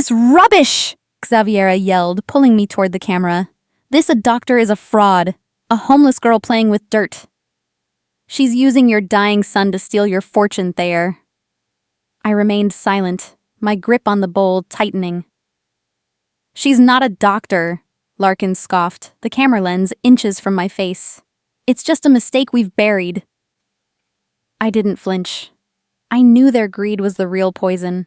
this rubbish?" Xaviera yelled, pulling me toward the camera. "This doctor is a fraud. A homeless girl playing with dirt. She's using your dying son to steal your fortune, Thayer." I remained silent, my grip on the bowl tightening. "She's not a doctor," Larkin scoffed, the camera lens inches from my face. "It's just a mistake we've buried." I didn't flinch. I knew their greed was the real poison.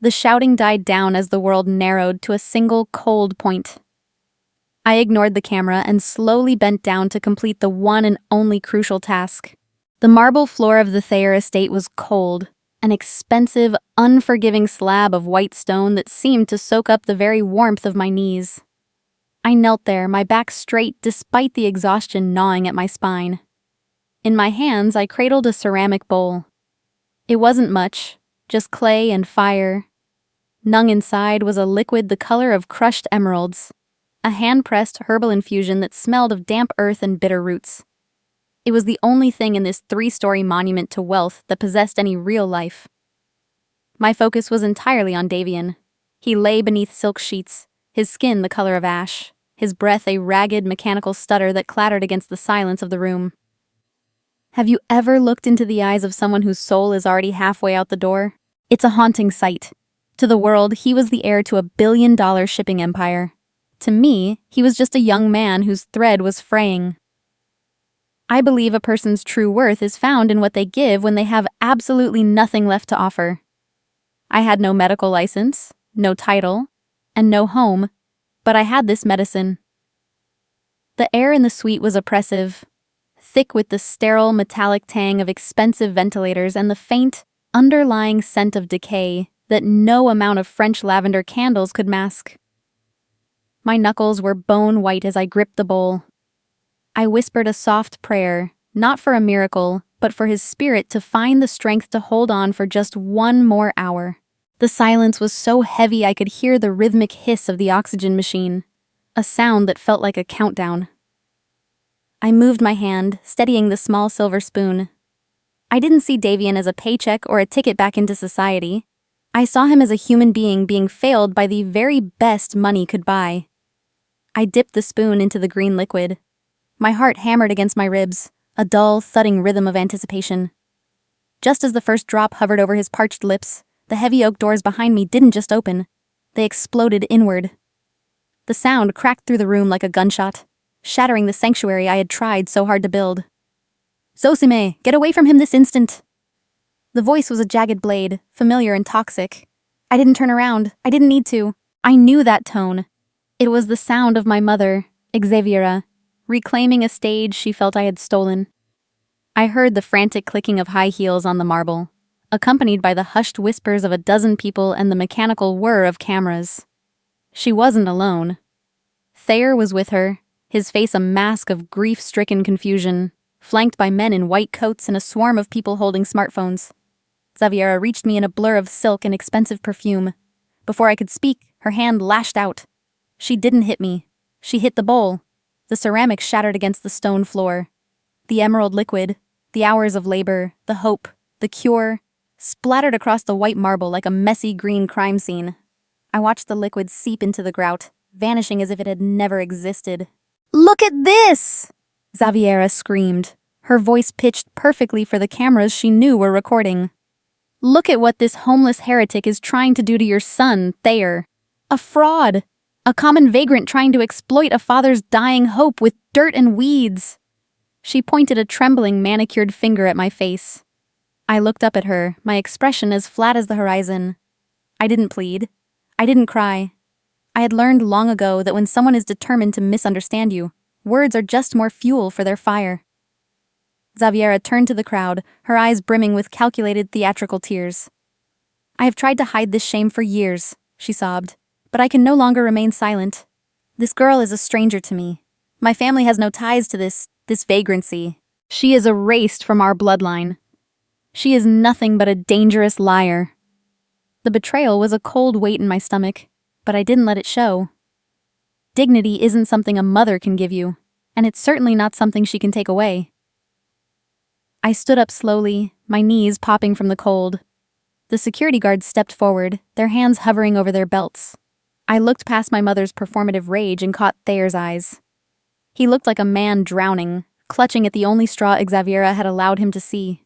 The shouting died down as the world narrowed to a single cold point. I ignored the camera and slowly bent down to complete the one and only crucial task. The marble floor of the Thayer estate was cold, an expensive, unforgiving slab of white stone that seemed to soak up the very warmth of my knees. I knelt there, my back straight despite the exhaustion gnawing at my spine. In my hands, I cradled a ceramic bowl. It wasn't much, just clay and fire. Nung inside was a liquid the color of crushed emeralds, a hand-pressed herbal infusion that smelled of damp earth and bitter roots. It was the only thing in this 3-story monument to wealth that possessed any real life. My focus was entirely on Davian. He lay beneath silk sheets, his skin the color of ash, his breath a ragged mechanical stutter that clattered against the silence of the room. Have you ever looked into the eyes of someone whose soul is already halfway out the door? It's a haunting sight. To the world, he was the heir to a billion-dollar shipping empire. To me, he was just a young man whose thread was fraying. I believe a person's true worth is found in what they give when they have absolutely nothing left to offer. I had no medical license, no title, and no home, but I had this medicine. The air in the suite was oppressive, thick with the sterile metallic tang of expensive ventilators and the faint, underlying scent of decay that no amount of French lavender candles could mask. My knuckles were bone white as I gripped the bowl. I whispered a soft prayer, not for a miracle, but for his spirit to find the strength to hold on for just one more hour. The silence was so heavy I could hear the rhythmic hiss of the oxygen machine, a sound that felt like a countdown. I moved my hand, steadying the small silver spoon. I didn't see Davian as a paycheck or a ticket back into society. I saw him as a human being being failed by the very best money could buy. I dipped the spoon into the green liquid. My heart hammered against my ribs, a dull, thudding rhythm of anticipation. Just as the first drop hovered over his parched lips, the heavy oak doors behind me didn't just open. They exploded inward. The sound cracked through the room like a gunshot, shattering the sanctuary I had tried so hard to build. "Zosime, get away from him this instant!" The voice was a jagged blade, familiar and toxic. I didn't turn around. I didn't need to. I knew that tone. It was the sound of my mother, Xaviera, reclaiming a stage she felt I had stolen. I heard the frantic clicking of high heels on the marble, accompanied by the hushed whispers of a dozen people and the mechanical whir of cameras. She wasn't alone. Thayer was with her, his face a mask of grief-stricken confusion, flanked by men in white coats and a swarm of people holding smartphones. Xaviera reached me in a blur of silk and expensive perfume. Before I could speak, her hand lashed out. She didn't hit me. She hit the bowl. The ceramic shattered against the stone floor. The emerald liquid, the hours of labor, the hope, the cure, splattered across the white marble like a messy green crime scene. I watched the liquid seep into the grout, vanishing as if it had never existed. "Look at this!" Xaviera screamed, her voice pitched perfectly for the cameras she knew were recording. "Look at what this homeless heretic is trying to do to your son, Thayer. A fraud. A common vagrant trying to exploit a father's dying hope with dirt and weeds." She pointed a trembling, manicured finger at my face. I looked up at her, my expression as flat as the horizon. I didn't plead. I didn't cry. I had learned long ago that when someone is determined to misunderstand you, words are just more fuel for their fire. Xaviera turned to the crowd, her eyes brimming with calculated theatrical tears. "I have tried to hide this shame for years," she sobbed, "but I can no longer remain silent. This girl is a stranger to me. My family has no ties to this vagrancy. She is erased from our bloodline. She is nothing but a dangerous liar." The betrayal was a cold weight in my stomach, but I didn't let it show. Dignity isn't something a mother can give you, and it's certainly not something she can take away. I stood up slowly, my knees popping from the cold. The security guards stepped forward, their hands hovering over their belts. I looked past my mother's performative rage and caught Thayer's eyes. He looked like a man drowning, clutching at the only straw Xaviera had allowed him to see.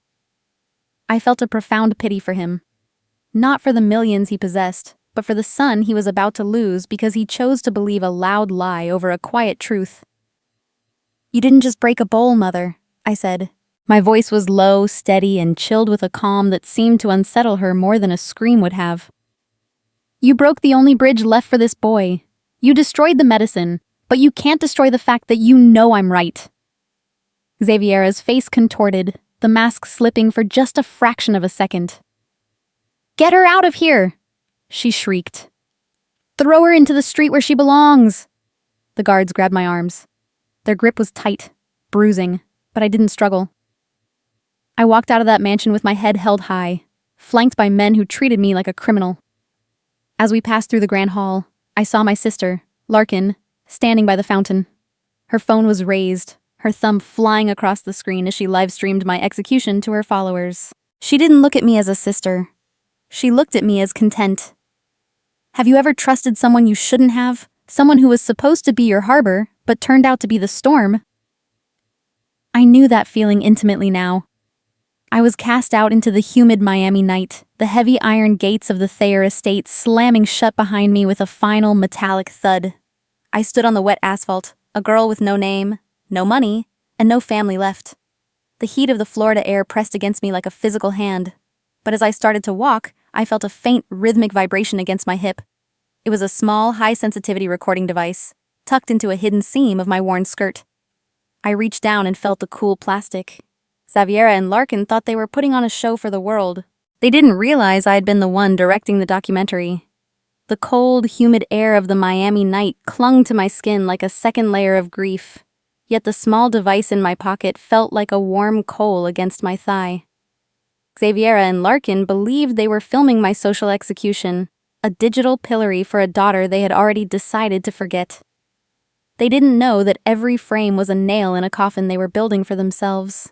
I felt a profound pity for him. Not for the millions he possessed, but for the son he was about to lose because he chose to believe a loud lie over a quiet truth. "You didn't just break a bowl, Mother," I said. My voice was low, steady, and chilled with a calm that seemed to unsettle her more than a scream would have. "You broke the only bridge left for this boy. You destroyed the medicine, but you can't destroy the fact that you know I'm right." Xaviera's face contorted, the mask slipping for just a fraction of a second. "Get her out of here!" she shrieked. "Throw her into the street where she belongs!" The guards grabbed my arms. Their grip was tight, bruising, but I didn't struggle. I walked out of that mansion with my head held high, flanked by men who treated me like a criminal. As we passed through the grand hall, I saw my sister, Larkin, standing by the fountain. Her phone was raised, her thumb flying across the screen as she live-streamed my execution to her followers. She didn't look at me as a sister. She looked at me as content. Have you ever trusted someone you shouldn't have? Someone who was supposed to be your harbor, but turned out to be the storm? I knew that feeling intimately now. I was cast out into the humid Miami night, the heavy iron gates of the Thayer estate slamming shut behind me with a final metallic thud. I stood on the wet asphalt, a girl with no name, no money, and no family left. The heat of the Florida air pressed against me like a physical hand. But as I started to walk, I felt a faint, rhythmic vibration against my hip. It was a small, high-sensitivity recording device, tucked into a hidden seam of my worn skirt. I reached down and felt the cool plastic. Xaviera and Larkin thought they were putting on a show for the world. They didn't realize I had been the one directing the documentary. The cold, humid air of the Miami night clung to my skin like a second layer of grief, yet the small device in my pocket felt like a warm coal against my thigh. Xaviera and Larkin believed they were filming my social execution, a digital pillory for a daughter they had already decided to forget. They didn't know that every frame was a nail in a coffin they were building for themselves.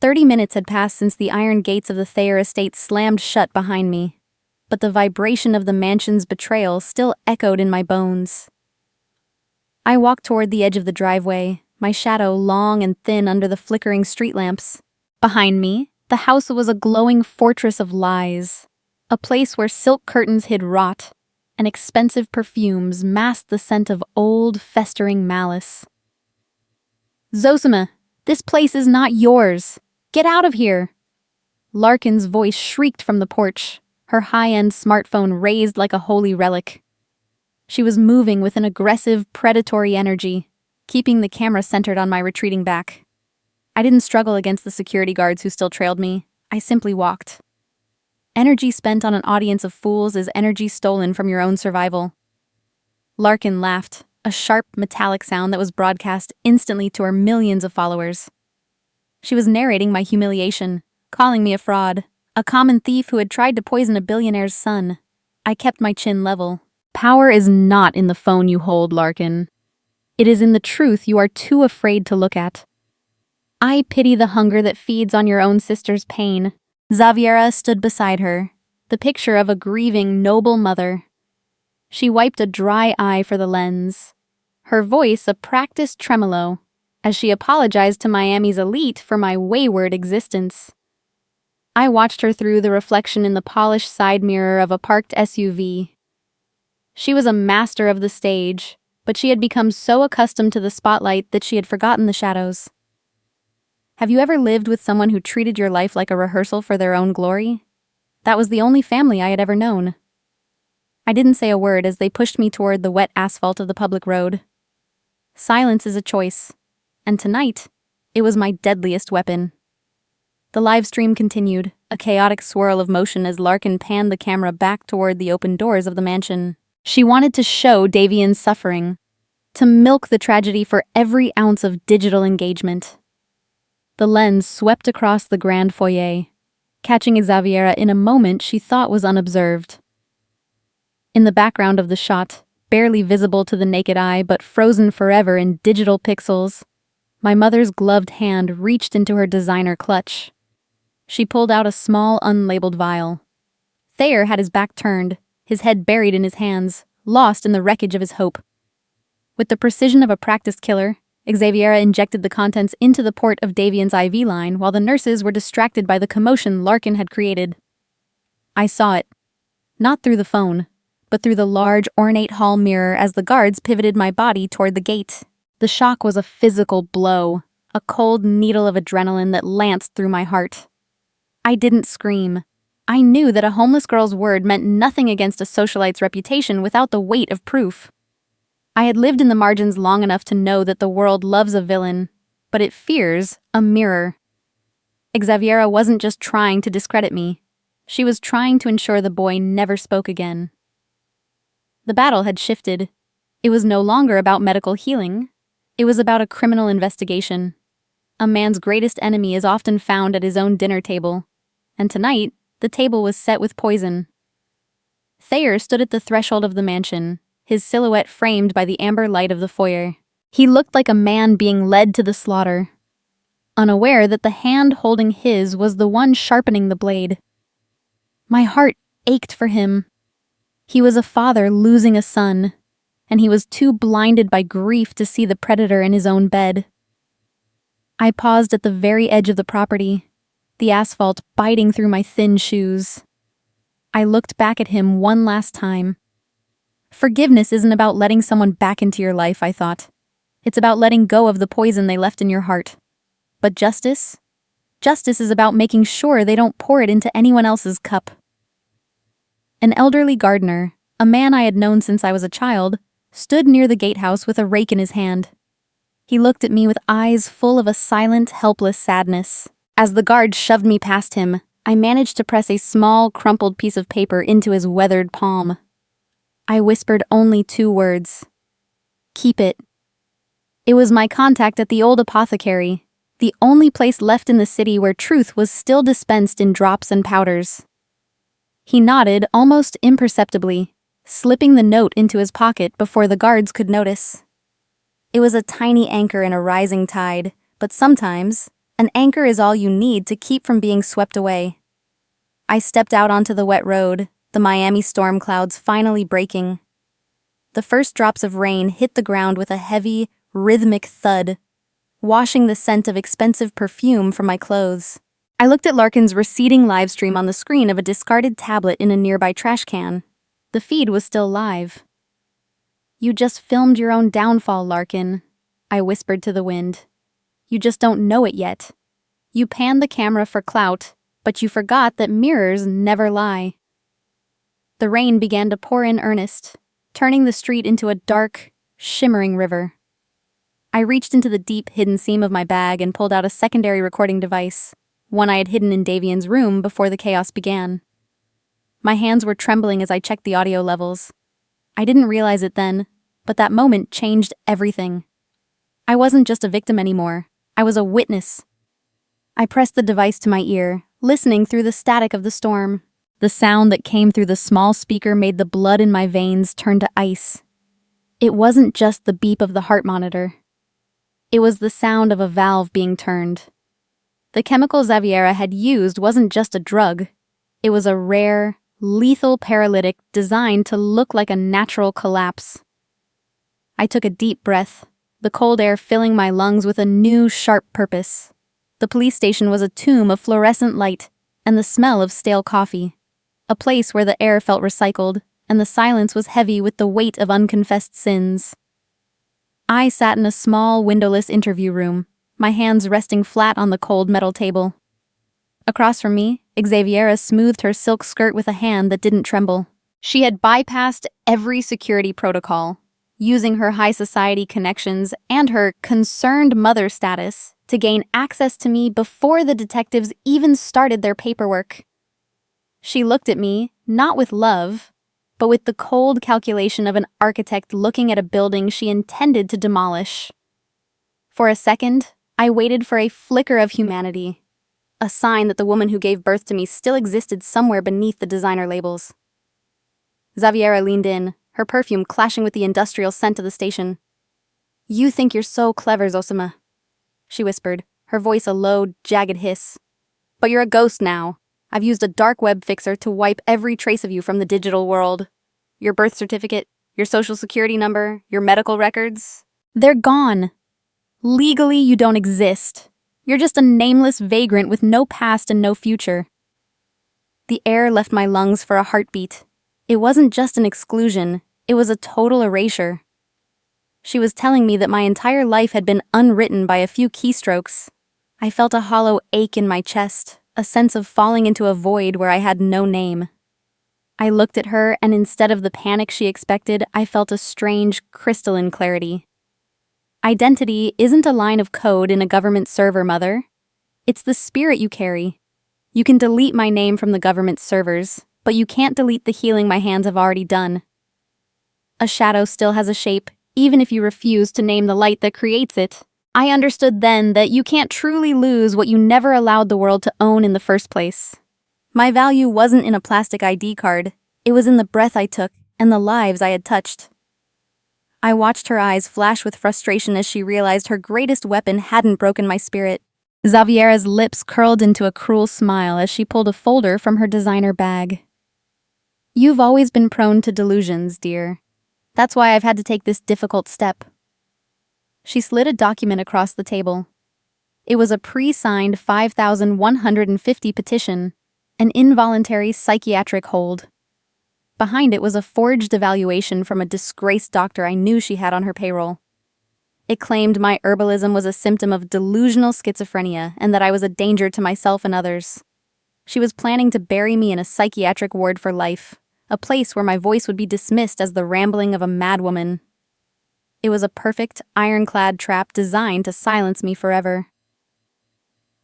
30 minutes had passed since the iron gates of the Thayer estate slammed shut behind me, but the vibration of the mansion's betrayal still echoed in my bones. I walked toward the edge of the driveway, my shadow long and thin under the flickering street lamps. Behind me, the house was a glowing fortress of lies, a place where silk curtains hid rot, and expensive perfumes masked the scent of old, festering malice. "Zosima, this place is not yours. Get out of here!" Larkin's voice shrieked from the porch, her high-end smartphone raised like a holy relic. She was moving with an aggressive, predatory energy, keeping the camera centered on my retreating back. I didn't struggle against the security guards who still trailed me. I simply walked. Energy spent on an audience of fools is energy stolen from your own survival. Larkin laughed, a sharp, metallic sound that was broadcast instantly to her millions of followers. She was narrating my humiliation, calling me a fraud, a common thief who had tried to poison a billionaire's son. I kept my chin level. Power is not in the phone you hold, Larkin. It is in the truth you are too afraid to look at. I pity the hunger that feeds on your own sister's pain. Xaviera stood beside her, the picture of a grieving, noble mother. She wiped a dry eye for the lens, her voice a practiced tremolo, as she apologized to Miami's elite for my wayward existence. I watched her through the reflection in the polished side mirror of a parked SUV. She was a master of the stage, but she had become so accustomed to the spotlight that she had forgotten the shadows. Have you ever lived with someone who treated your life like a rehearsal for their own glory? That was the only family I had ever known. I didn't say a word as they pushed me toward the wet asphalt of the public road. Silence is a choice, and tonight, it was my deadliest weapon. The live stream continued, a chaotic swirl of motion as Larkin panned the camera back toward the open doors of the mansion. She wanted to show Davian's suffering, to milk the tragedy for every ounce of digital engagement. The lens swept across the grand foyer, catching Xaviera in a moment she thought was unobserved. In the background of the shot, barely visible to the naked eye but frozen forever in digital pixels, my mother's gloved hand reached into her designer clutch. She pulled out a small, unlabeled vial, Thayer had his back turned, his head buried in his hands, lost in the wreckage of his hope. With the precision of a practiced killer, Xaviera injected the contents into the port of Davian's IV line while the nurses were distracted by the commotion Larkin had created. I saw it. Not through the phone, but through the large, ornate hall mirror as the guards pivoted my body toward the gate. The shock was a physical blow, a cold needle of adrenaline that lanced through my heart. I didn't scream. I knew that a homeless girl's word meant nothing against a socialite's reputation without the weight of proof. I had lived in the margins long enough to know that the world loves a villain, but it fears a mirror. Xaviera wasn't just trying to discredit me. She was trying to ensure the boy never spoke again. The battle had shifted. It was no longer about medical healing. It was about a criminal investigation. A man's greatest enemy is often found at his own dinner table, and tonight, the table was set with poison. Thayer stood at the threshold of the mansion, his silhouette framed by the amber light of the foyer. He looked like a man being led to the slaughter, unaware that the hand holding his was the one sharpening the blade. My heart ached for him. He was a father losing a son, and he was too blinded by grief to see the predator in his own bed. I paused at the very edge of the property, the asphalt biting through my thin shoes. I looked back at him one last time. Forgiveness isn't about letting someone back into your life, I thought. It's about letting go of the poison they left in your heart. But justice? Justice is about making sure they don't pour it into anyone else's cup. An elderly gardener, a man I had known since I was a child, stood near the gatehouse with a rake in his hand. He looked at me with eyes full of a silent, helpless sadness. As the guard shoved me past him, I managed to press a small, crumpled piece of paper into his weathered palm. I whispered only 2 words. Keep it. It was my contact at the old apothecary, the only place left in the city where truth was still dispensed in drops and powders. He nodded almost imperceptibly, slipping the note into his pocket before the guards could notice. It was a tiny anchor in a rising tide, but sometimes, an anchor is all you need to keep from being swept away. I stepped out onto the wet road, the Miami storm clouds finally breaking. The first drops of rain hit the ground with a heavy, rhythmic thud, washing the scent of expensive perfume from my clothes. I looked at Larkin's receding livestream on the screen of a discarded tablet in a nearby trash can. The feed was still live. You just filmed your own downfall, Larkin, I whispered to the wind. You just don't know it yet. You panned the camera for clout, but you forgot that mirrors never lie. The rain began to pour in earnest, turning the street into a dark, shimmering river. I reached into the deep, hidden seam of my bag and pulled out a secondary recording device, one I had hidden in Davian's room before the chaos began. My hands were trembling as I checked the audio levels. I didn't realize it then, but that moment changed everything. I wasn't just a victim anymore. I was a witness. I pressed the device to my ear, listening through the static of the storm. The sound that came through the small speaker made the blood in my veins turn to ice. It wasn't just the beep of the heart monitor. It was the sound of a valve being turned. The chemical Xaviera had used wasn't just a drug. It was a rare, lethal paralytic designed to look like a natural collapse. I took a deep breath, the cold air filling my lungs with a new, sharp purpose. The police station was a tomb of fluorescent light and the smell of stale coffee. A place where the air felt recycled, and the silence was heavy with the weight of unconfessed sins. I sat in a small, windowless interview room, my hands resting flat on the cold metal table. Across from me, Xaviera smoothed her silk skirt with a hand that didn't tremble. She had bypassed every security protocol, using her high society connections and her concerned mother status to gain access to me before the detectives even started their paperwork. She looked at me, not with love, but with the cold calculation of an architect looking at a building she intended to demolish. For a second, I waited for a flicker of humanity, a sign that the woman who gave birth to me still existed somewhere beneath the designer labels. Xaviera leaned in, her perfume clashing with the industrial scent of the station. "You think you're so clever, Zosima," she whispered, her voice a low, jagged hiss. "But you're a ghost now. I've used a dark web fixer to wipe every trace of you from the digital world. Your birth certificate, your social security number, your medical records. They're gone. Legally, you don't exist. You're just a nameless vagrant with no past and no future. The air left my lungs for a heartbeat. It wasn't just an exclusion, it was a total erasure. She was telling me that my entire life had been unwritten by a few keystrokes. I felt a hollow ache in my chest, a sense of falling into a void where I had no name. I looked at her, and instead of the panic she expected, I felt a strange, crystalline clarity. Identity isn't a line of code in a government server, Mother. It's the spirit you carry. You can delete my name from the government servers, but you can't delete the healing my hands have already done. A shadow still has a shape, even if you refuse to name the light that creates it. I understood then that you can't truly lose what you never allowed the world to own in the first place. My value wasn't in a plastic ID card, it was in the breath I took and the lives I had touched. I watched her eyes flash with frustration as she realized her greatest weapon hadn't broken my spirit. Xaviera's lips curled into a cruel smile as she pulled a folder from her designer bag. You've always been prone to delusions, dear. That's why I've had to take this difficult step. She slid a document across the table. It was a pre-signed 5,150 petition, an involuntary psychiatric hold. Behind it was a forged evaluation from a disgraced doctor I knew she had on her payroll. It claimed my herbalism was a symptom of delusional schizophrenia and that I was a danger to myself and others. She was planning to bury me in a psychiatric ward for life, a place where my voice would be dismissed as the rambling of a madwoman. It was a perfect, ironclad trap designed to silence me forever.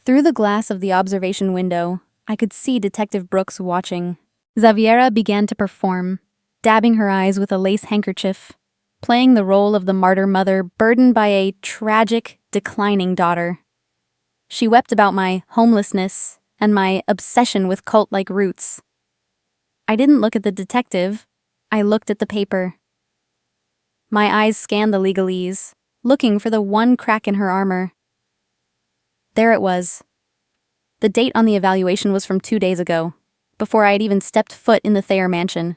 Through the glass of the observation window, I could see Detective Brooks watching. Xaviera began to perform, dabbing her eyes with a lace handkerchief, playing the role of the martyr mother burdened by a tragic, declining daughter. She wept about my homelessness and my obsession with cult-like roots. I didn't look at the detective, I looked at the paper. My eyes scanned the legalese, looking for the one crack in her armor. There it was. The date on the evaluation was from 2 days ago, before I had even stepped foot in the Thayer mansion.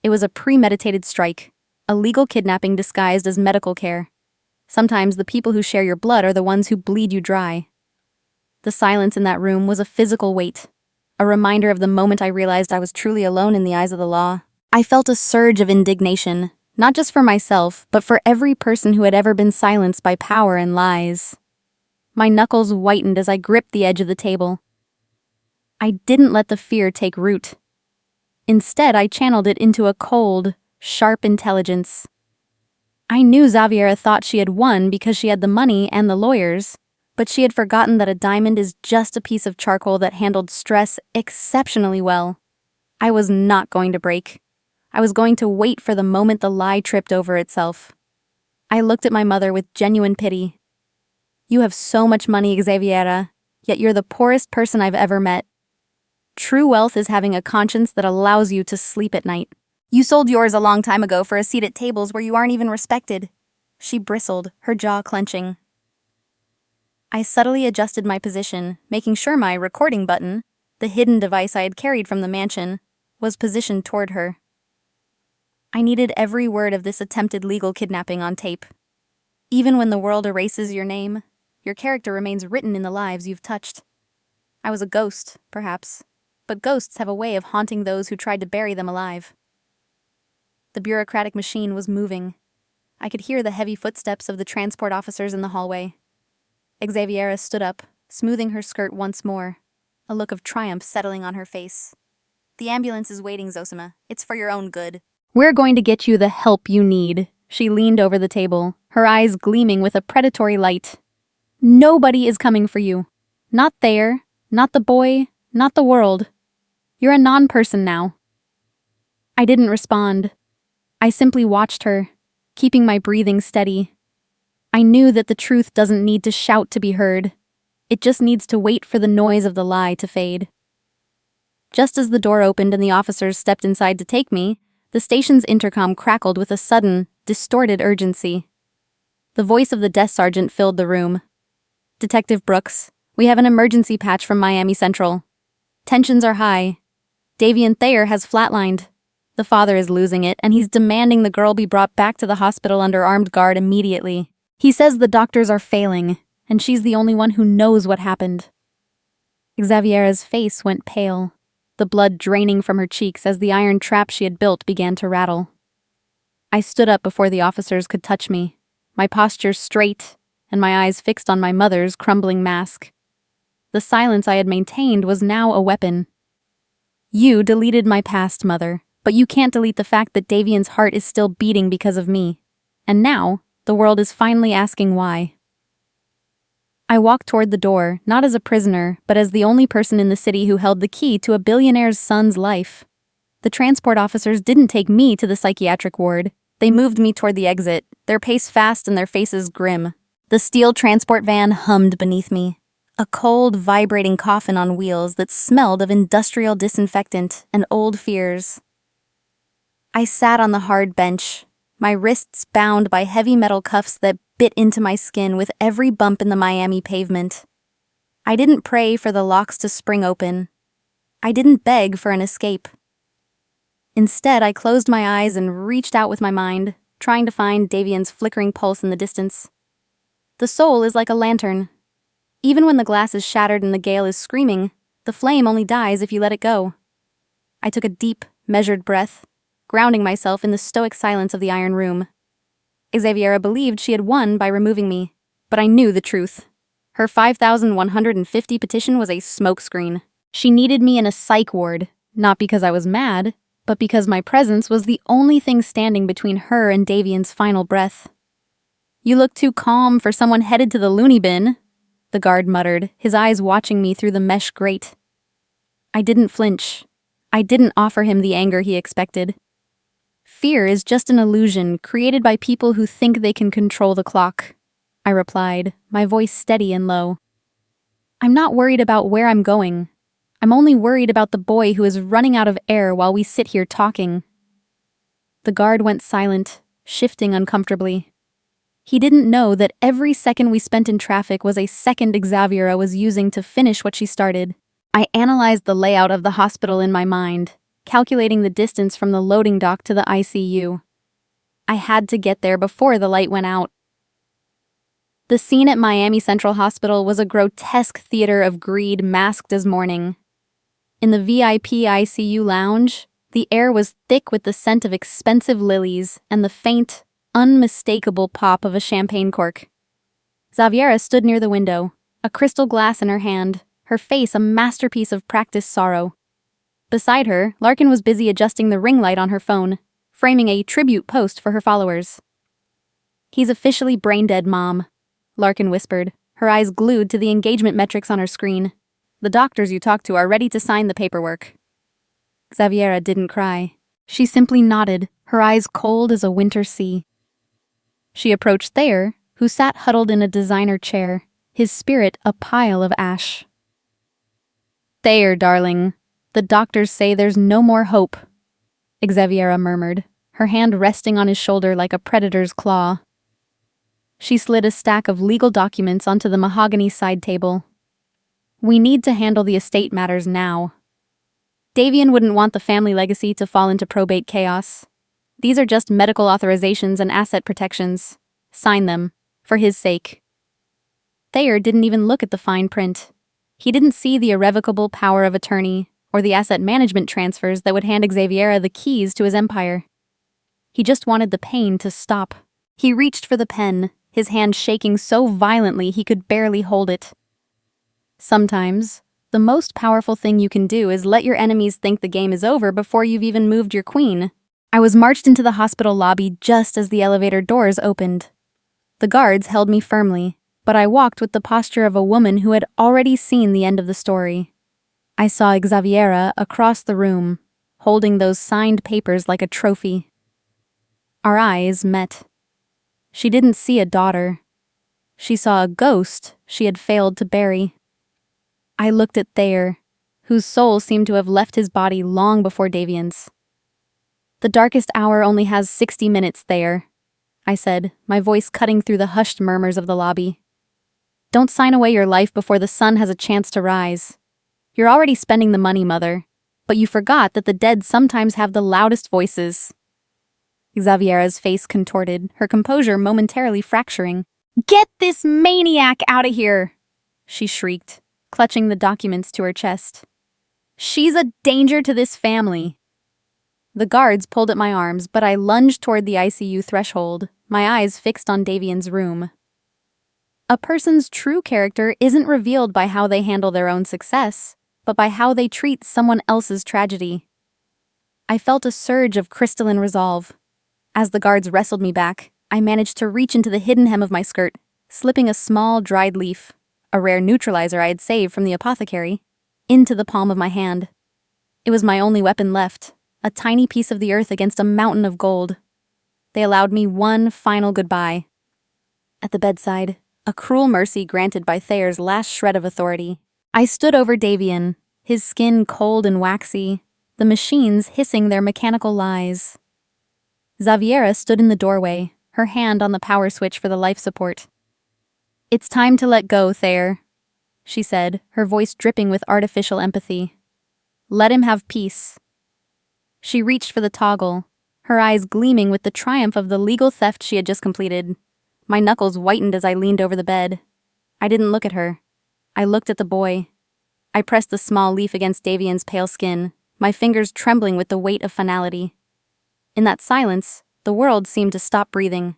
It was a premeditated strike, a legal kidnapping disguised as medical care. Sometimes the people who share your blood are the ones who bleed you dry. The silence in that room was a physical weight, a reminder of the moment I realized I was truly alone in the eyes of the law. I felt a surge of indignation, not just for myself, but for every person who had ever been silenced by power and lies. My knuckles whitened as I gripped the edge of the table. I didn't let the fear take root. Instead, I channeled it into a cold, sharp intelligence. I knew Xaviera thought she had won because she had the money and the lawyers, but she had forgotten that a diamond is just a piece of charcoal that handled stress exceptionally well. I was not going to break. I was going to wait for the moment the lie tripped over itself. I looked at my mother with genuine pity. You have so much money, Xaviera, yet you're the poorest person I've ever met. True wealth is having a conscience that allows you to sleep at night. You sold yours a long time ago for a seat at tables where you aren't even respected. She bristled, her jaw clenching. I subtly adjusted my position, making sure my recording button, the hidden device I had carried from the mansion, was positioned toward her. I needed every word of this attempted legal kidnapping on tape. Even when the world erases your name, your character remains written in the lives you've touched. I was a ghost, perhaps, but ghosts have a way of haunting those who tried to bury them alive. The bureaucratic machine was moving. I could hear the heavy footsteps of the transport officers in the hallway. Xaviera stood up, smoothing her skirt once more, a look of triumph settling on her face. The ambulance is waiting, Zosima. It's for your own good. We're going to get you the help you need. She leaned over the table, her eyes gleaming with a predatory light. Nobody is coming for you. Not Thayer, not the boy, not the world. You're a non-person now. I didn't respond. I simply watched her, keeping my breathing steady. I knew that the truth doesn't need to shout to be heard. It just needs to wait for the noise of the lie to fade. Just as the door opened and the officers stepped inside to take me, the station's intercom crackled with a sudden, distorted urgency. The voice of the desk sergeant filled the room. Detective Brooks, we have an emergency patch from Miami Central. Tensions are high. Davian Thayer has flatlined. The father is losing it, and he's demanding the girl be brought back to the hospital under armed guard immediately. He says the doctors are failing, and she's the only one who knows what happened. Xaviera's face went pale, the blood draining from her cheeks as the iron trap she had built began to rattle. I stood up before the officers could touch me, my posture straight and my eyes fixed on my mother's crumbling mask. The silence I had maintained was now a weapon. You deleted my past, Mother, but you can't delete the fact that Davian's heart is still beating because of me. And now, the world is finally asking why. I walked toward the door, not as a prisoner, but as the only person in the city who held the key to a billionaire's son's life. The transport officers didn't take me to the psychiatric ward. They moved me toward the exit, their pace fast and their faces grim. The steel transport van hummed beneath me, a cold, vibrating coffin on wheels that smelled of industrial disinfectant and old fears. I sat on the hard bench, my wrists bound by heavy metal cuffs that bit into my skin with every bump in the Miami pavement. I didn't pray for the locks to spring open. I didn't beg for an escape. Instead, I closed my eyes and reached out with my mind, trying to find Davian's flickering pulse in the distance. The soul is like a lantern. Even when the glass is shattered and the gale is screaming, the flame only dies if you let it go. I took a deep, measured breath, grounding myself in the stoic silence of the iron room. Xaviera believed she had won by removing me, but I knew the truth. Her 5,150 petition was a smokescreen. She needed me in a psych ward, not because I was mad, but because my presence was the only thing standing between her and Davian's final breath. "You look too calm for someone headed to the loony bin," the guard muttered, his eyes watching me through the mesh grate. I didn't flinch. I didn't offer him the anger he expected. "Fear is just an illusion created by people who think they can control the clock," I replied, my voice steady and low. "I'm not worried about where I'm going. I'm only worried about the boy who is running out of air while we sit here talking." The guard went silent, shifting uncomfortably. He didn't know that every second we spent in traffic was a second Xaviera was using to finish what she started. I analyzed the layout of the hospital in my mind, calculating the distance from the loading dock to the ICU. I had to get there before the light went out. The scene at Miami Central Hospital was a grotesque theater of greed masked as mourning. In the VIP ICU lounge, the air was thick with the scent of expensive lilies and the faint, unmistakable pop of a champagne cork. Xaviera stood near the window, a crystal glass in her hand, her face a masterpiece of practiced sorrow. Beside her, Larkin was busy adjusting the ring light on her phone, framing a tribute post for her followers. "He's officially brain-dead, Mom," Larkin whispered, her eyes glued to the engagement metrics on her screen. "The doctors you talked to are ready to sign the paperwork." Xaviera didn't cry. She simply nodded, her eyes cold as a winter sea. She approached Thayer, who sat huddled in a designer chair, his spirit a pile of ash. "Thayer, darling, the doctors say there's no more hope," Xaviera murmured, her hand resting on his shoulder like a predator's claw. She slid a stack of legal documents onto the mahogany side table. "We need to handle the estate matters now. Davian wouldn't want the family legacy to fall into probate chaos. These are just medical authorizations and asset protections. Sign them, for his sake." Thayer didn't even look at the fine print. He didn't see the irrevocable power of attorney or the asset management transfers that would hand Xaviera the keys to his empire. He just wanted the pain to stop. He reached for the pen, his hand shaking so violently he could barely hold it. Sometimes, the most powerful thing you can do is let your enemies think the game is over before you've even moved your queen. I was marched into the hospital lobby just as the elevator doors opened. The guards held me firmly, but I walked with the posture of a woman who had already seen the end of the story. I saw Xaviera across the room, holding those signed papers like a trophy. Our eyes met. She didn't see a daughter. She saw a ghost she had failed to bury. I looked at Thayer, whose soul seemed to have left his body long before Davian's. "The darkest hour only has 60 minutes, Thayer," I said, my voice cutting through the hushed murmurs of the lobby. "Don't sign away your life before the sun has a chance to rise. You're already spending the money, mother. But you forgot that the dead sometimes have the loudest voices. Xaviera's face contorted, her composure momentarily fracturing. Get this maniac out of here! She shrieked, clutching the documents to her chest. She's a danger to this family. The guards pulled at my arms, but I lunged toward the ICU threshold, my eyes fixed on Davian's room. A person's true character isn't revealed by how they handle their own success, but by how they treat someone else's tragedy. I felt a surge of crystalline resolve. As the guards wrestled me back, I managed to reach into the hidden hem of my skirt, slipping a small dried leaf, a rare neutralizer I had saved from the apothecary, into the palm of my hand. It was my only weapon left, a tiny piece of the earth against a mountain of gold. They allowed me one final goodbye. At the bedside, a cruel mercy granted by Thayer's last shred of authority, I stood over Davian, his skin cold and waxy, the machines hissing their mechanical lies. Xaviera stood in the doorway, her hand on the power switch for the life support. It's time to let go, Thayer, she said, her voice dripping with artificial empathy. Let him have peace. She reached for the toggle, her eyes gleaming with the triumph of the legal theft she had just completed. My knuckles whitened as I leaned over the bed. I didn't look at her. I looked at the boy. I pressed the small leaf against Davian's pale skin, my fingers trembling with the weight of finality. In that silence, the world seemed to stop breathing.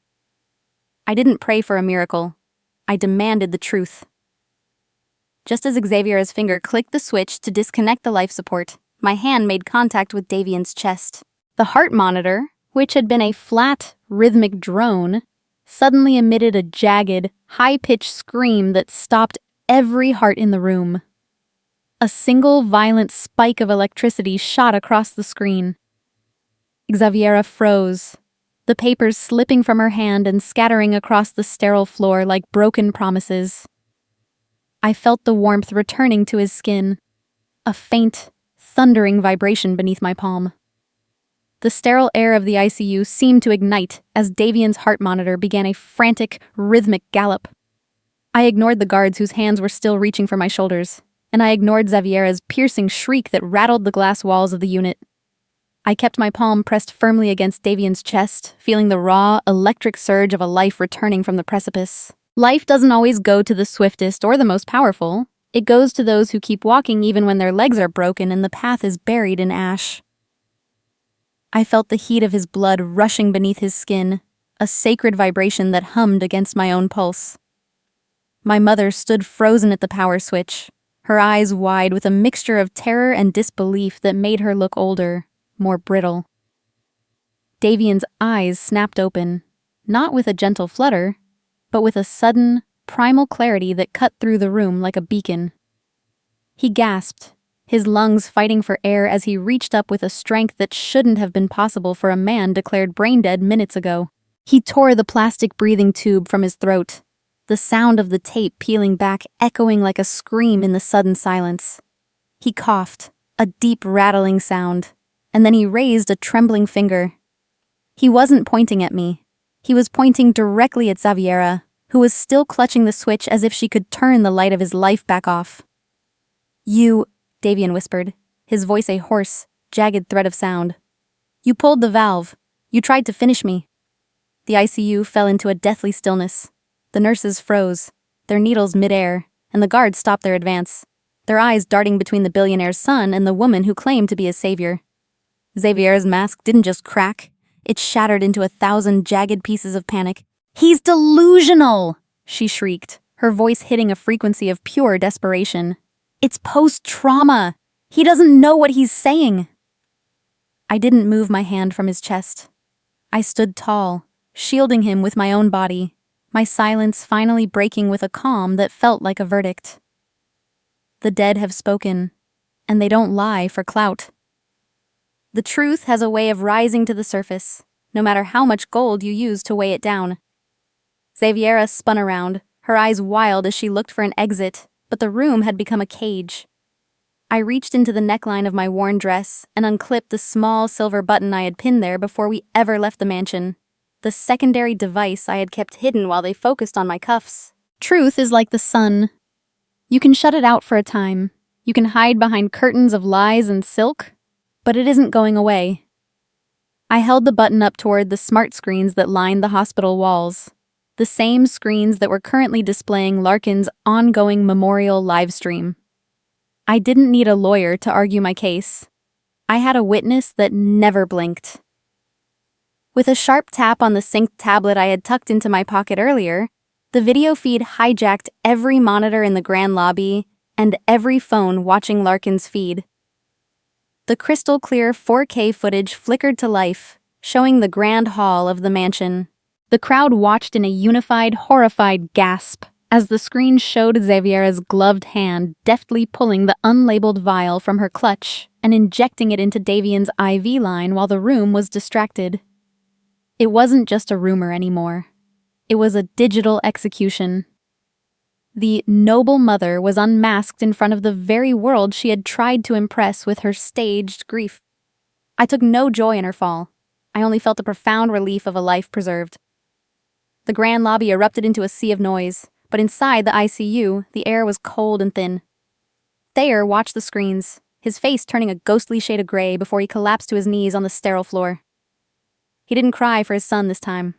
I didn't pray for a miracle. I demanded the truth. Just as Xaviera's finger clicked the switch to disconnect the life support, my hand made contact with Davian's chest. The heart monitor, which had been a flat, rhythmic drone, suddenly emitted a jagged, high-pitched scream that stopped every heart in the room. A single violent spike of electricity shot across the screen. Xaviera froze, the papers slipping from her hand and scattering across the sterile floor like broken promises. I felt the warmth returning to his skin, a faint, thundering vibration beneath my palm. The sterile air of the ICU seemed to ignite as Davian's heart monitor began a frantic, rhythmic gallop. I ignored the guards whose hands were still reaching for my shoulders, and I ignored Xaviera's piercing shriek that rattled the glass walls of the unit. I kept my palm pressed firmly against Davian's chest, feeling the raw, electric surge of a life returning from the precipice. Life doesn't always go to the swiftest or the most powerful. It goes to those who keep walking even when their legs are broken and the path is buried in ash. I felt the heat of his blood rushing beneath his skin, a sacred vibration that hummed against my own pulse. My mother stood frozen at the power switch, her eyes wide with a mixture of terror and disbelief that made her look older, more brittle. Davian's eyes snapped open, not with a gentle flutter, but with a sudden, primal clarity that cut through the room like a beacon. He gasped, his lungs fighting for air as he reached up with a strength that shouldn't have been possible for a man declared brain-dead minutes ago. He tore the plastic breathing tube from his throat, the sound of the tape peeling back echoing like a scream in the sudden silence. He coughed, a deep rattling sound, and then he raised a trembling finger. He wasn't pointing at me. He was pointing directly at Xaviera, who was still clutching the switch as if she could turn the light of his life back off. You, Davian whispered, his voice a hoarse, jagged thread of sound. You pulled the valve. You tried to finish me. The ICU fell into a deathly stillness. The nurses froze, their needles mid-air, and the guards stopped their advance, their eyes darting between the billionaire's son and the woman who claimed to be his savior. Xaviera's mask didn't just crack, it shattered into 1,000 jagged pieces of panic. He's delusional, she shrieked, her voice hitting a frequency of pure desperation. It's post-trauma. He doesn't know what he's saying. I didn't move my hand from his chest. I stood tall, shielding him with my own body, my silence finally breaking with a calm that felt like a verdict. The dead have spoken, and they don't lie for clout. The truth has a way of rising to the surface, no matter how much gold you use to weigh it down. Xaviera spun around, her eyes wild as she looked for an exit, but the room had become a cage. I reached into the neckline of my worn dress and unclipped the small silver button I had pinned there before we ever left the mansion, the secondary device I had kept hidden while they focused on my cuffs. Truth is like the sun. You can shut it out for a time, You can hide behind curtains of lies and silk, but it isn't going away. I held the button up toward the smart screens that lined the hospital walls, the same screens that were currently displaying Larkin's ongoing memorial livestream. I didn't need a lawyer to argue my case. I had a witness that never blinked. With a sharp tap on the synced tablet I had tucked into my pocket earlier, the video feed hijacked every monitor in the grand lobby and every phone watching Larkin's feed. The crystal-clear 4K footage flickered to life, showing the grand hall of the mansion. The crowd watched in a unified, horrified gasp as the screen showed Xaviera's gloved hand deftly pulling the unlabeled vial from her clutch and injecting it into Davian's IV line while the room was distracted. It wasn't just a rumor anymore. It was a digital execution. The noble mother was unmasked in front of the very world she had tried to impress with her staged grief. I took no joy in her fall. I only felt the profound relief of a life preserved. The grand lobby erupted into a sea of noise, but inside the ICU, the air was cold and thin. Thayer watched the screens, his face turning a ghostly shade of gray before he collapsed to his knees on the sterile floor. He didn't cry for his son this time.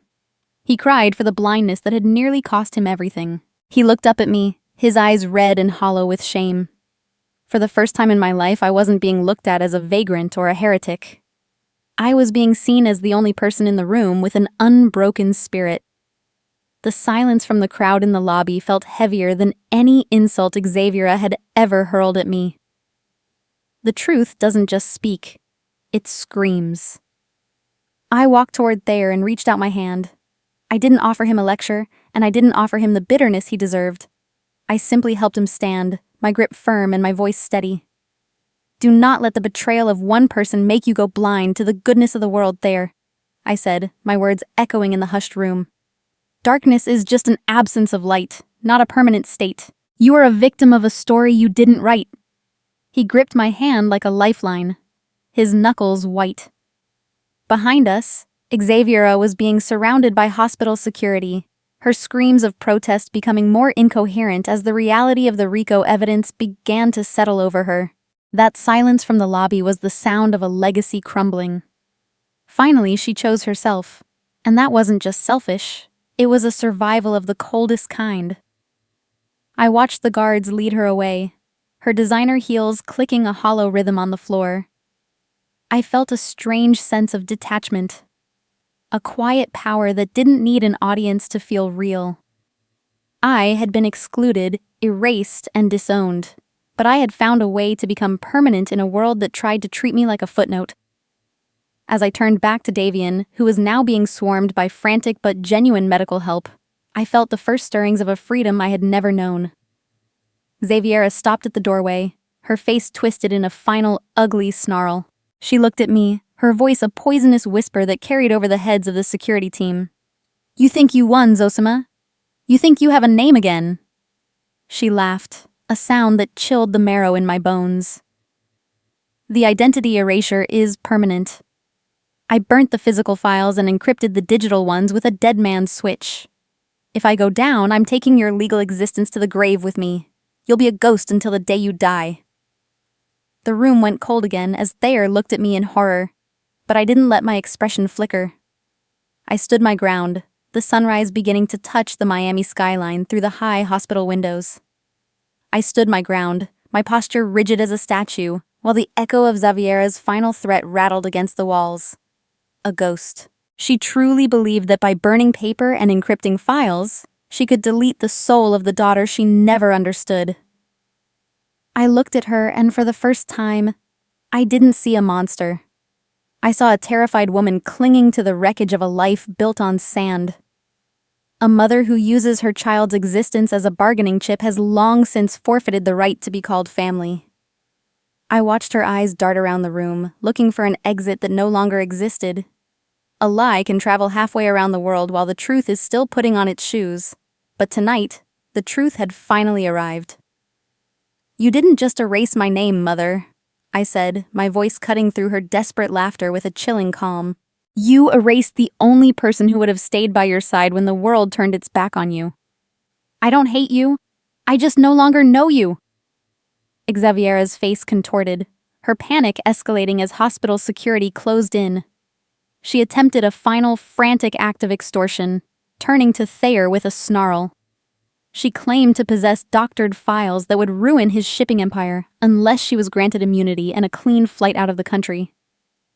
He cried for the blindness that had nearly cost him everything. He looked up at me, his eyes red and hollow with shame. For the first time in my life, I wasn't being looked at as a vagrant or a heretic. I was being seen as the only person in the room with an unbroken spirit. The silence from the crowd in the lobby felt heavier than any insult Xaviera had ever hurled at me. The truth doesn't just speak, it screams. I walked toward Thayer and reached out my hand. I didn't offer him a lecture, and I didn't offer him the bitterness he deserved. I simply helped him stand, my grip firm and my voice steady. Do not let the betrayal of one person make you go blind to the goodness of the world, Thayer, I said, my words echoing in the hushed room. Darkness is just an absence of light, not a permanent state. You are a victim of a story you didn't write. He gripped my hand like a lifeline, his knuckles white. Behind us, Xaviera was being surrounded by hospital security, her screams of protest becoming more incoherent as the reality of the RICO evidence began to settle over her. That silence from the lobby was the sound of a legacy crumbling. Finally, she chose herself, and that wasn't just selfish. It was a survival of the coldest kind. I watched the guards lead her away, her designer heels clicking a hollow rhythm on the floor. I felt a strange sense of detachment, a quiet power that didn't need an audience to feel real. I had been excluded, erased, and disowned, but I had found a way to become permanent in a world that tried to treat me like a footnote. As I turned back to Davian, who was now being swarmed by frantic but genuine medical help, I felt the first stirrings of a freedom I had never known. Xaviera stopped at the doorway, her face twisted in a final, ugly snarl. She looked at me, her voice a poisonous whisper that carried over the heads of the security team. You think you won, Zosima? You think you have a name again? She laughed, a sound that chilled the marrow in my bones. The identity erasure is permanent. I burnt the physical files and encrypted the digital ones with a dead man's switch. If I go down, I'm taking your legal existence to the grave with me. You'll be a ghost until the day you die. The room went cold again as Thayer looked at me in horror, but I didn't let my expression flicker. I stood my ground, the sunrise beginning to touch the Miami skyline through the high hospital windows. I stood my ground, my posture rigid as a statue, while the echo of Xaviera's final threat rattled against the walls. A ghost. She truly believed that by burning paper and encrypting files, she could delete the soul of the daughter she never understood. I looked at her, and for the first time, I didn't see a monster. I saw a terrified woman clinging to the wreckage of a life built on sand. A mother who uses her child's existence as a bargaining chip has long since forfeited the right to be called family. I watched her eyes dart around the room, looking for an exit that no longer existed. A lie can travel halfway around the world while the truth is still putting on its shoes. But tonight, the truth had finally arrived. You didn't just erase my name, Mother, I said, my voice cutting through her desperate laughter with a chilling calm. You erased the only person who would have stayed by your side when the world turned its back on you. I don't hate you. I just no longer know you. Xaviera's face contorted, her panic escalating as hospital security closed in. She attempted a final frantic act of extortion, turning to Thayer with a snarl. She claimed to possess doctored files that would ruin his shipping empire unless she was granted immunity and a clean flight out of the country.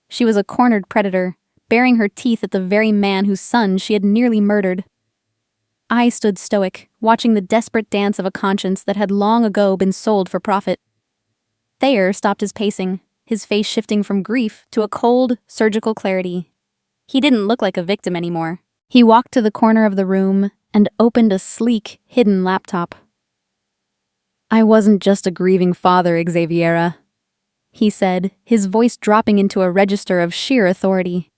She was a cornered predator, baring her teeth at the very man whose son she had nearly murdered. I stood stoic, watching the desperate dance of a conscience that had long ago been sold for profit. Thayer stopped his pacing, his face shifting from grief to a cold, surgical clarity. He didn't look like a victim anymore. He walked to the corner of the room and opened a sleek, hidden laptop. "I wasn't just a grieving father, Xaviera," he said, his voice dropping into a register of sheer authority.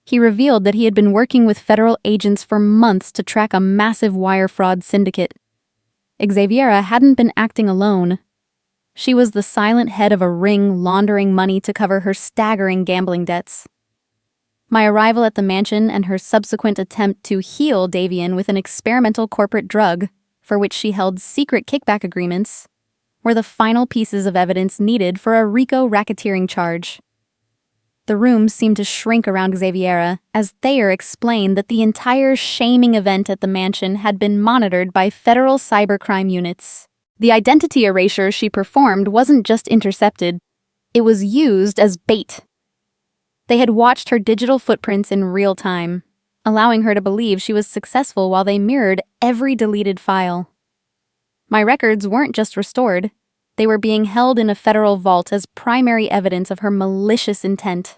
He revealed that he had been working with federal agents for months to track a massive wire fraud syndicate. Xaviera hadn't been acting alone. She was the silent head of a ring laundering money to cover her staggering gambling debts. My arrival at the mansion and her subsequent attempt to heal Davian with an experimental corporate drug, for which she held secret kickback agreements, were the final pieces of evidence needed for a RICO racketeering charge. The room seemed to shrink around Xaviera as Thayer explained that the entire shaming event at the mansion had been monitored by federal cybercrime units. The identity erasure she performed wasn't just intercepted, it was used as bait. They had watched her digital footprints in real time, allowing her to believe she was successful while they mirrored every deleted file. My records weren't just restored, they were being held in a federal vault as primary evidence of her malicious intent.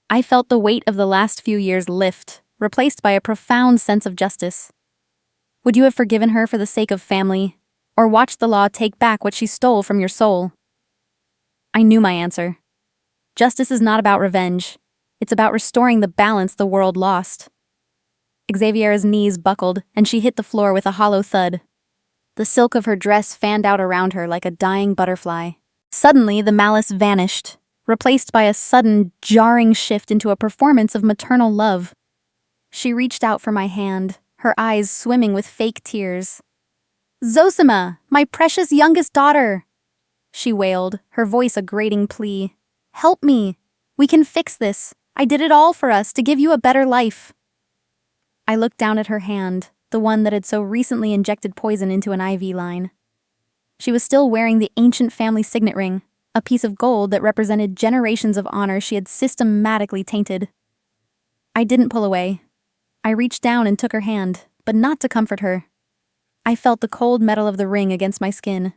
I felt the weight of the last few years lift, replaced by a profound sense of justice. Would you have forgiven her for the sake of family, or watched the law take back what she stole from your soul? I knew my answer. Justice is not about revenge. It's about restoring the balance the world lost. Xaviera's knees buckled, and she hit the floor with a hollow thud. The silk of her dress fanned out around her like a dying butterfly. Suddenly, the malice vanished, replaced by a sudden, jarring shift into a performance of maternal love. She reached out for my hand, her eyes swimming with fake tears. "Zosima, my precious youngest daughter!" she wailed, her voice a grating plea. "Help me! We can fix this. I did it all for us, to give you a better life." I looked down at her hand, the one that had so recently injected poison into an IV line. She was still wearing the ancient family signet ring, a piece of gold that represented generations of honor she had systematically tainted. I didn't pull away. I reached down and took her hand, but not to comfort her. I felt the cold metal of the ring against my skin.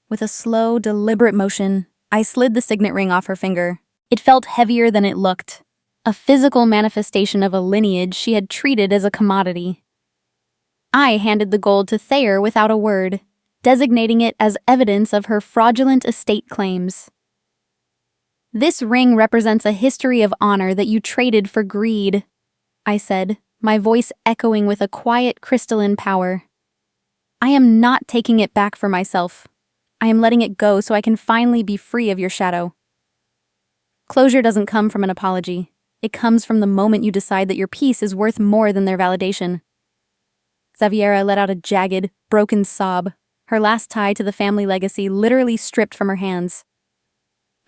With a slow, deliberate motion, I slid the signet ring off her finger. It felt heavier than it looked, a physical manifestation of a lineage she had treated as a commodity. I handed the gold to Thayer without a word, designating it as evidence of her fraudulent estate claims. "This ring represents a history of honor that you traded for greed," I said, my voice echoing with a quiet crystalline power. "I am not taking it back for myself. I am letting it go so I can finally be free of your shadow." Closure doesn't come from an apology. It comes from the moment you decide that your peace is worth more than their validation. Xaviera let out a jagged, broken sob, her last tie to the family legacy literally stripped from her hands.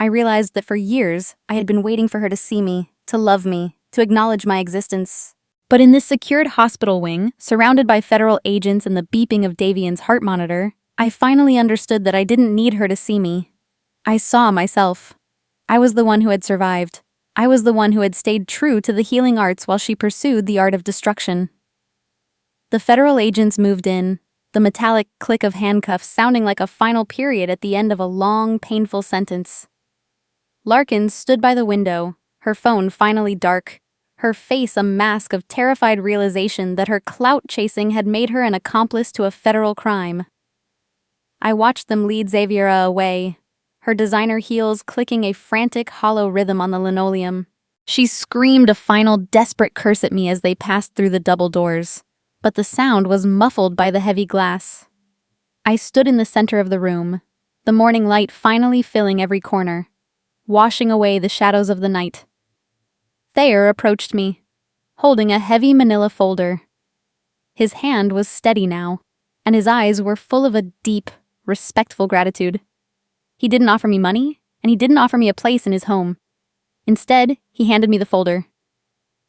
I realized that for years, I had been waiting for her to see me, to love me, to acknowledge my existence. But in this secured hospital wing, surrounded by federal agents and the beeping of Davian's heart monitor, I finally understood that I didn't need her to see me. I saw myself. I was the one who had survived. I was the one who had stayed true to the healing arts while she pursued the art of destruction. The federal agents moved in, the metallic click of handcuffs sounding like a final period at the end of a long, painful sentence. Larkin stood by the window, her phone finally dark, her face a mask of terrified realization that her clout chasing had made her an accomplice to a federal crime. I watched them lead Xaviera away, her designer heels clicking a frantic, hollow rhythm on the linoleum. She screamed a final desperate curse at me as they passed through the double doors, but the sound was muffled by the heavy glass. I stood in the center of the room, the morning light finally filling every corner, washing away the shadows of the night. Thayer approached me, holding a heavy manila folder. His hand was steady now, and his eyes were full of a deep, respectful gratitude. He didn't offer me money, and he didn't offer me a place in his home. Instead, he handed me the folder.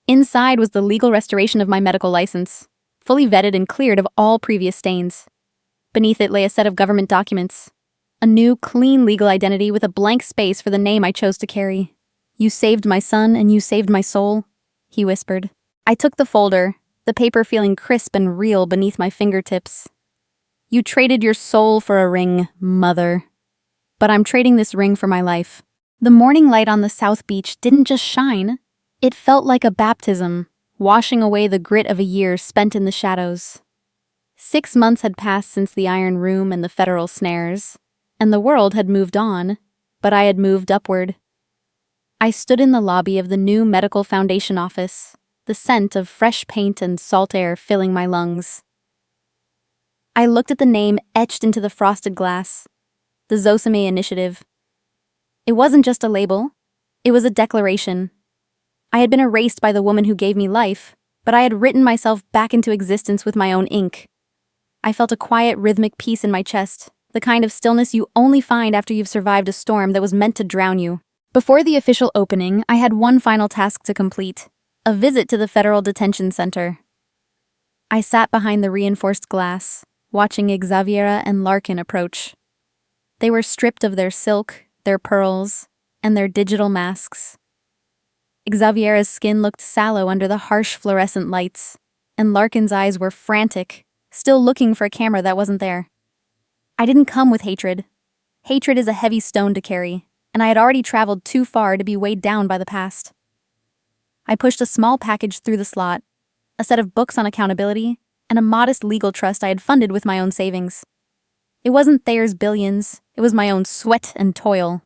Inside was the legal restoration of my medical license, fully vetted and cleared of all previous stains. Beneath it lay a set of government documents, a new, clean legal identity with a blank space for the name I chose to carry. "You saved my son and you saved my soul," he whispered. I took the folder, the paper feeling crisp and real beneath my fingertips. "You traded your soul for a ring, mother. But I'm trading this ring for my life." The morning light on the South Beach didn't just shine. It felt like a baptism, washing away the grit of a year spent in the shadows. 6 months had passed since the iron room and the federal snares, and the world had moved on, but I had moved upward. I stood in the lobby of the new Medical Foundation office, the scent of fresh paint and salt air filling my lungs. I looked at the name etched into the frosted glass, the Zosime Initiative. It wasn't just a label, it was a declaration. I had been erased by the woman who gave me life, but I had written myself back into existence with my own ink. I felt a quiet, rhythmic peace in my chest, the kind of stillness you only find after you've survived a storm that was meant to drown you. Before the official opening, I had one final task to complete, a visit to the Federal Detention Center. I sat behind the reinforced glass, watching Xaviera and Larkin approach. They were stripped of their silk, their pearls, and their digital masks. Xaviera's skin looked sallow under the harsh fluorescent lights, and Larkin's eyes were frantic, still looking for a camera that wasn't there. I didn't come with hatred. Hatred is a heavy stone to carry, and I had already traveled too far to be weighed down by the past. I pushed a small package through the slot, a set of books on accountability, and a modest legal trust I had funded with my own savings. It wasn't Thayer's billions, it was my own sweat and toil.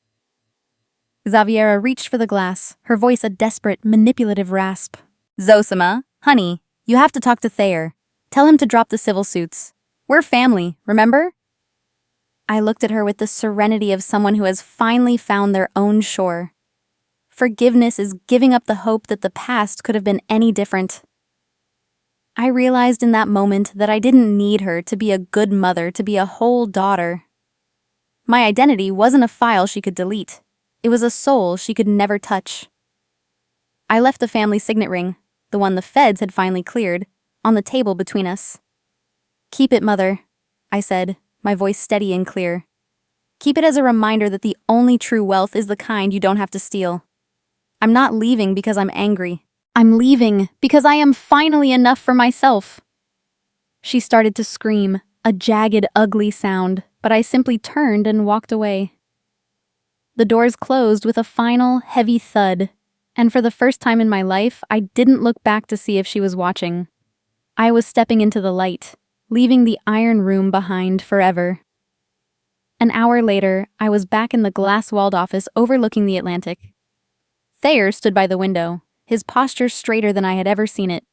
Xaviera reached for the glass, her voice a desperate, manipulative rasp. "Zosima, honey, you have to talk to Thayer. Tell him to drop the civil suits. We're family, remember?" I looked at her with the serenity of someone who has finally found their own shore. Forgiveness is giving up the hope that the past could have been any different. I realized in that moment that I didn't need her to be a good mother, to be a whole daughter. My identity wasn't a file she could delete. It was a soul she could never touch. I left the family signet ring, the one the feds had finally cleared, on the table between us. "Keep it, mother," I said, my voice steady and clear. "Keep it as a reminder that the only true wealth is the kind you don't have to steal. I'm not leaving because I'm angry. I'm leaving because I am finally enough for myself." She started to scream, a jagged, ugly sound, but I simply turned and walked away. The doors closed with a final, heavy thud, and for the first time in my life, I didn't look back to see if she was watching. I was stepping into the light, leaving the iron room behind forever. An hour later, I was back in the glass-walled office overlooking the Atlantic. Thayer stood by the window, his posture straighter than I had ever seen it.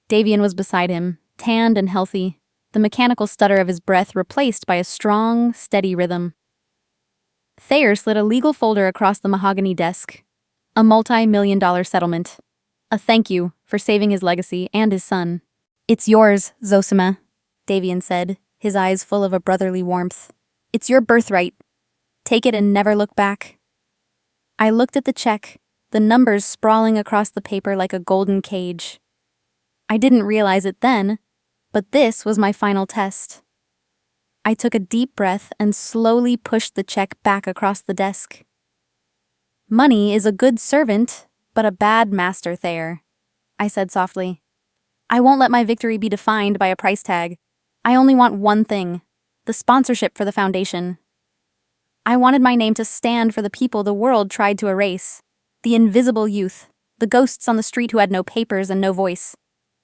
Davian was beside him, tanned and healthy, the mechanical stutter of his breath replaced by a strong, steady rhythm. Thayer slid a legal folder across the mahogany desk. A multi-million-dollar settlement. A thank you for saving his legacy and his son. "It's yours, Zosima," Davian said, his eyes full of a brotherly warmth. "It's your birthright. Take it and never look back." I looked at the check, the numbers sprawling across the paper like a golden cage. I didn't realize it then, but this was my final test. I took a deep breath and slowly pushed the check back across the desk. "Money is a good servant, but a bad master, Thayer," I said softly. "I won't let my victory be defined by a price tag. I only want one thing, the sponsorship for the foundation. I wanted my name to stand for the people the world tried to erase, the invisible youth, the ghosts on the street who had no papers and no voice.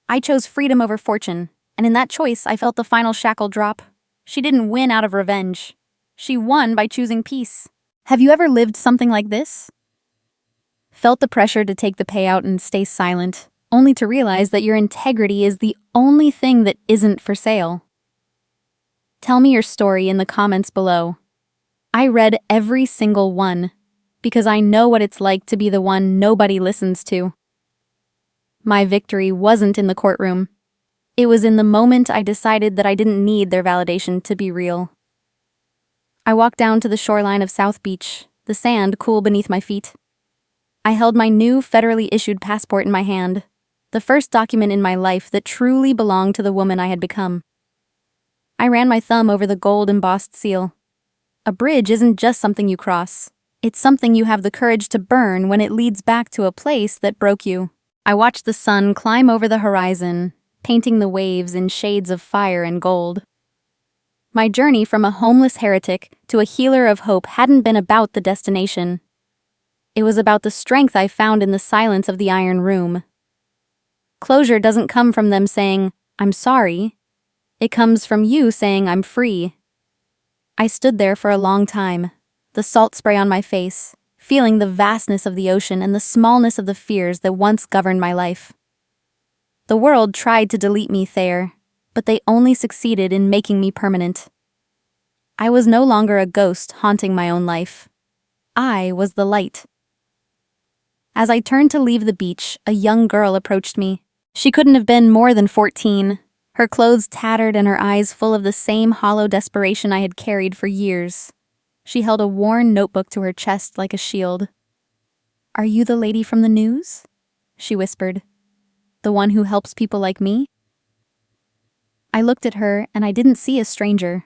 I chose freedom over fortune, and in that choice I felt the final shackle drop. She didn't win out of revenge. She won by choosing peace. Have you ever lived something like this? Felt the pressure to take the payout and stay silent, only to realize that your integrity is the only thing that isn't for sale. Tell me your story in the comments below. I read every single one, because I know what it's like to be the one nobody listens to. My victory wasn't in the courtroom. It was in the moment I decided that I didn't need their validation to be real. I walked down to the shoreline of South Beach, the sand cool beneath my feet. I held my new federally issued passport in my hand, the first document in my life that truly belonged to the woman I had become. I ran my thumb over the gold-embossed seal. A bridge isn't just something you cross. It's something you have the courage to burn when it leads back to a place that broke you. I watched the sun climb over the horizon, painting the waves in shades of fire and gold. My journey from a homeless heretic to a healer of hope hadn't been about the destination. It was about the strength I found in the silence of the iron room. Closure doesn't come from them saying, "I'm sorry." It comes from you saying, "I'm free." I stood there for a long time, the salt spray on my face, feeling the vastness of the ocean and the smallness of the fears that once governed my life. The world tried to delete me, Thayer, but they only succeeded in making me permanent. I was no longer a ghost haunting my own life. I was the light. As I turned to leave the beach, a young girl approached me. She couldn't have been more than 14, her clothes tattered and her eyes full of the same hollow desperation I had carried for years. She held a worn notebook to her chest like a shield. "Are you the lady from the news?" she whispered. "The one who helps people like me?" I looked at her and I didn't see a stranger.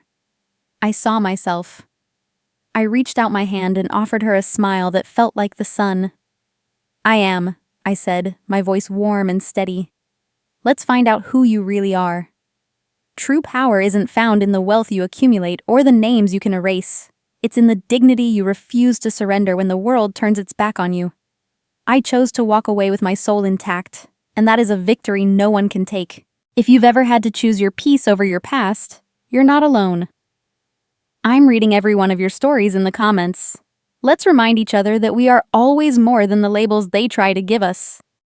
I saw myself. I reached out my hand and offered her a smile that felt like the sun. "I am," I said, my voice warm and steady. "Let's find out who you really are." True power isn't found in the wealth you accumulate or the names you can erase. It's in the dignity you refuse to surrender when the world turns its back on you. I chose to walk away with my soul intact, and that is a victory no one can take. If you've ever had to choose your peace over your past, you're not alone. I'm reading every one of your stories in the comments. Let's remind each other that we are always more than the labels they try to give us.